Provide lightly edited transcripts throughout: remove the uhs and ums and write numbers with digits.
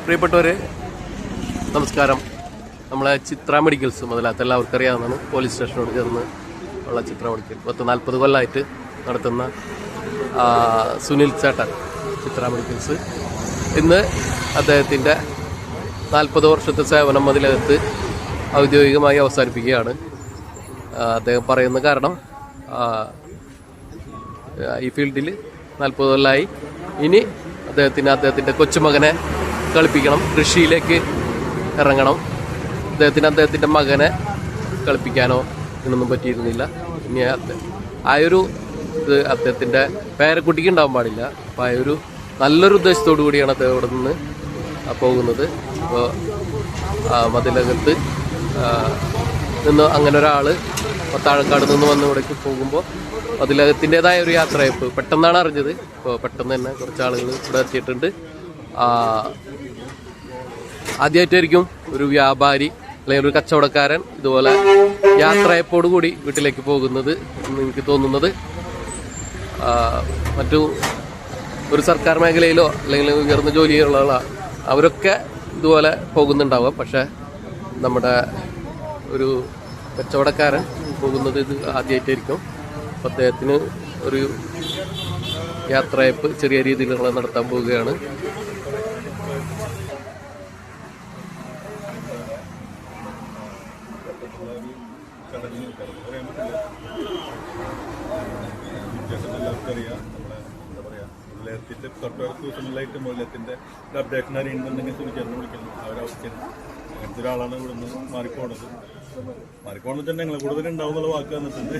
പ്രിയപ്പെട്ടവരെ നമസ്കാരം. നമ്മളെ ചിത്ര മെഡിക്കൽസ് മുതലാത്ത എല്ലാവർക്കും അറിയാവുന്നതാണ്. പോലീസ് സ്റ്റേഷനോട് ചേർന്ന് ഉള്ള ചിത്ര മെഡിക്കൽ 40 കൊല്ലമായിട്ട് നടത്തുന്ന സുനിൽ ചേട്ടൻ ചിത്ര മെഡിക്കൽസ് ഇന്ന് അദ്ദേഹത്തിൻ്റെ 40 വർഷത്തെ സേവനം അതിനകത്ത് ഔദ്യോഗികമായി അവസാനിപ്പിക്കുകയാണ്. അദ്ദേഹം പറയുന്ന കാരണം ഈ ഫീൽഡിൽ 40 കൊല്ലമായി, ഇനി അദ്ദേഹത്തിൻ്റെ കൊച്ചുമകനെ കളിപ്പിക്കണം, കൃഷിയിലേക്ക് ഇറങ്ങണം. അദ്ദേഹത്തിൻ്റെ മകനെ കളിപ്പിക്കാനോ ഇതിനൊന്നും പറ്റിയിരുന്നില്ല. ഇനി ആയൊരു ഇത് അദ്ദേഹത്തിൻ്റെ പേരക്കുട്ടിക്ക് ഉണ്ടാവാൻ പാടില്ല. അപ്പോൾ ആയൊരു നല്ലൊരു ഉദ്ദേശത്തോടു കൂടിയാണ് അദ്ദേഹം ഇവിടെ നിന്ന് പോകുന്നത്. അപ്പോൾ മതിലകത്ത് നിന്ന് അങ്ങനെ ഒരാൾ താഴക്കാട് നിന്ന് വന്ന് ഇവിടേക്ക് പോകുമ്പോൾ അതിലകത്തിൻ്റെതായ ഒരു യാത്രയപ്പ് പെട്ടെന്നാണ് അറിഞ്ഞത്. ഇപ്പോൾ പെട്ടെന്ന് തന്നെ കുറച്ച് ആളുകൾ ഇവിടെ എത്തിയിട്ടുണ്ട്. ആദ്യമായിട്ടായിരിക്കും ഒരു വ്യാപാരി അല്ലെങ്കിൽ ഒരു കച്ചവടക്കാരൻ ഇതുപോലെ യാത്രയപ്പോട് കൂടി വീട്ടിലേക്ക് പോകുന്നത് എന്ന് എനിക്ക് തോന്നുന്നത്. മറ്റു ഒരു സർക്കാർ മേഖലയിലോ അല്ലെങ്കിൽ ഉയർന്ന ജോലിയുള്ള അവരൊക്കെ ഇതുപോലെ പോകുന്നുണ്ടാവാം. പക്ഷെ നമ്മുടെ ഒരു കച്ചവടക്കാരൻ പോകുന്നത് ഇത് ആദ്യമായിട്ടായിരിക്കും. അപ്പോൾ അദ്ദേഹത്തിന് ഒരു യാത്രയപ്പ് ചെറിയ രീതിയിലുള്ള നടത്താൻ പോവുകയാണ്. എല്ലാവർക്കറിയാം, നമ്മളെ എന്താ പറയുക, മുല്ലയത്തിൻ്റെ തൊട്ടടുത്ത ദിവസങ്ങളിലായിട്ട് മുല്ലയത്തിൻ്റെ ഒരു അപ്ഡേഷൻ അറിയുന്നുണ്ടെങ്കിൽ സുനിച്ചേർന്ന് വിളിക്കുന്നു. അവരവസ്ഥയാണ് അങ്ങനത്തെ ഒരാളാണ് ഇവിടെ നിന്ന് മാറിപ്പോണത്. മാറിപ്പോണെന്ന് വെച്ചാൽ ഞങ്ങൾ കൂടുതൽ ഉണ്ടാവും എന്നുള്ള വാക്ക് തന്നിട്ടുണ്ട്.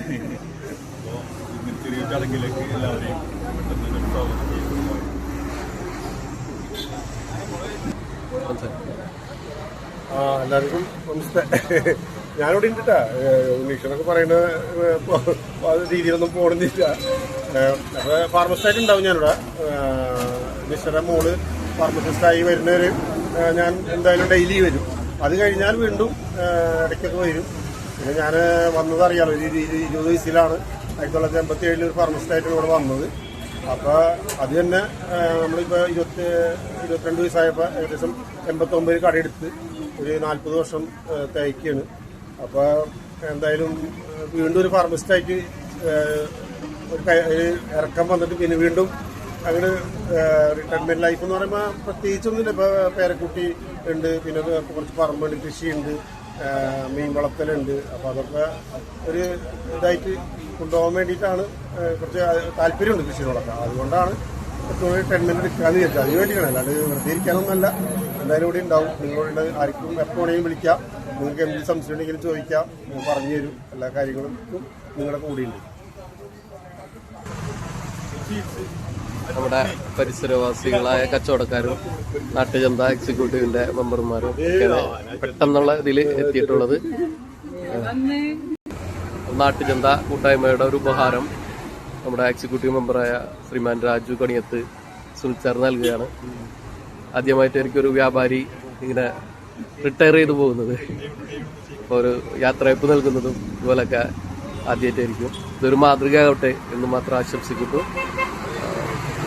അപ്പോൾ ഇങ്ങനെ ചെറിയ ചടങ്ങിലേക്ക് എല്ലാവരെയും പെട്ടെന്ന് സ്വാഗതം ചെയ്യുന്നു. എല്ലാവർക്കും നമസ്തേ. ഞാനിവിടെ ഉണ്ടിട്ടാ. ഉണ്ണീഷനൊക്കെ പറയുന്ന രീതിയിലൊന്നും പോകണമെന്നില്ല. അപ്പോൾ ഫാർമസിസ്റ്റായിട്ട് ഉണ്ടാവും ഞാനിവിടെ. ഉണ്ണീഷയുടെ മോള് ഫാർമസിസ്റ്റായി വരുന്നവര് ഞാൻ എന്തായാലും ഡെയിലി വരും. അത് കഴിഞ്ഞാൽ വീണ്ടും ഇടയ്ക്കൊക്കെ വരും. പിന്നെ ഞാൻ വന്നത് അറിയാമല്ലോ, 20 വയസ്സിലാണ് 1987 ഒരു ഫാർമസിസ്റ്റായിട്ട് ഇവിടെ വന്നത്. അപ്പോൾ അത് തന്നെ നമ്മളിപ്പോൾ 22 വയസ്സായപ്പോൾ ഏകദേശം 89 കടയെടുത്ത് ഒരു 40 വർഷം തയ്ക്കുകയാണ്. അപ്പോൾ എന്തായാലും വീണ്ടും ഒരു ഫാർമസിസ്റ്റായിട്ട് ഒരു ഇറക്കം വന്നിട്ട് പിന്നെ വീണ്ടും അങ്ങനെ റിട്ടയർമെൻറ്റ് ലൈഫ് എന്ന് പറയുമ്പോൾ പ്രത്യേകിച്ചൊന്നുമില്ല. ഇപ്പോൾ പേരക്കുട്ടി ഉണ്ട്, പിന്നെ കുറച്ച് പറമ്പുണ്ട്, കൃഷിയുണ്ട്, മീൻ വളർത്തലുണ്ട്. അപ്പോൾ അതൊക്കെ ഒരു ഇതായിട്ട് കൊണ്ടുപോകാൻ വേണ്ടിയിട്ടാണ്. കുറച്ച് താല്പര്യമുണ്ട് കൃഷികളൊക്കെ. അതുകൊണ്ടാണ് റിട്ടയർമെൻറ്റ് എടുക്കാമെന്ന് വിചാരിച്ചത്. അതിന് വേണ്ടിയാണ്, അല്ലാണ്ട് വെറുതെ ഇരിക്കാനൊന്നല്ല. എന്തായാലും ഇവിടെ ഉണ്ടാവും. നിങ്ങളോട് ആർക്കും എപ്പോൾ വേണമെങ്കിലും വിളിക്കാം. നിങ്ങൾക്ക് എന്തെങ്കിലും സംശയം ഉണ്ടെങ്കിലും ചോദിക്കാം, പറഞ്ഞു തരും. എല്ലാ കാര്യങ്ങൾക്കും നിങ്ങളുടെ കൂടെയുണ്ട്. നമ്മുടെ പരിസരവാസികളായ കച്ചവടക്കാരും നാട്ടുചന്ത എക്സിക്യൂട്ടീവിന്റെ മെമ്പർമാരും പെട്ടെന്നുള്ള ഇതിൽ എത്തിയിട്ടുള്ളത്. നാട്ടുചന്ത കൂട്ടായ്മയുടെ ഒരു ഉപഹാരം നമ്മുടെ എക്സിക്യൂട്ടീവ് മെമ്പറായ ശ്രീമാൻ രാജു കണിയത്ത് സുനിൽ സാർ നൽകുകയാണ്. ആദ്യമായിട്ട് എനിക്കൊരു വ്യാപാരി ഇങ്ങനെ റിട്ടയർ ചെയ്തു പോകുന്നത്, അപ്പോൾ ഒരു യാത്രയപ്പ് നൽകുന്നതും ഇതുപോലൊക്കെ ആദ്യമായിട്ടായിരിക്കും. ഇതൊരു മാതൃകയാകട്ടെ എന്ന് മാത്രം ആശംസിക്കുന്നു.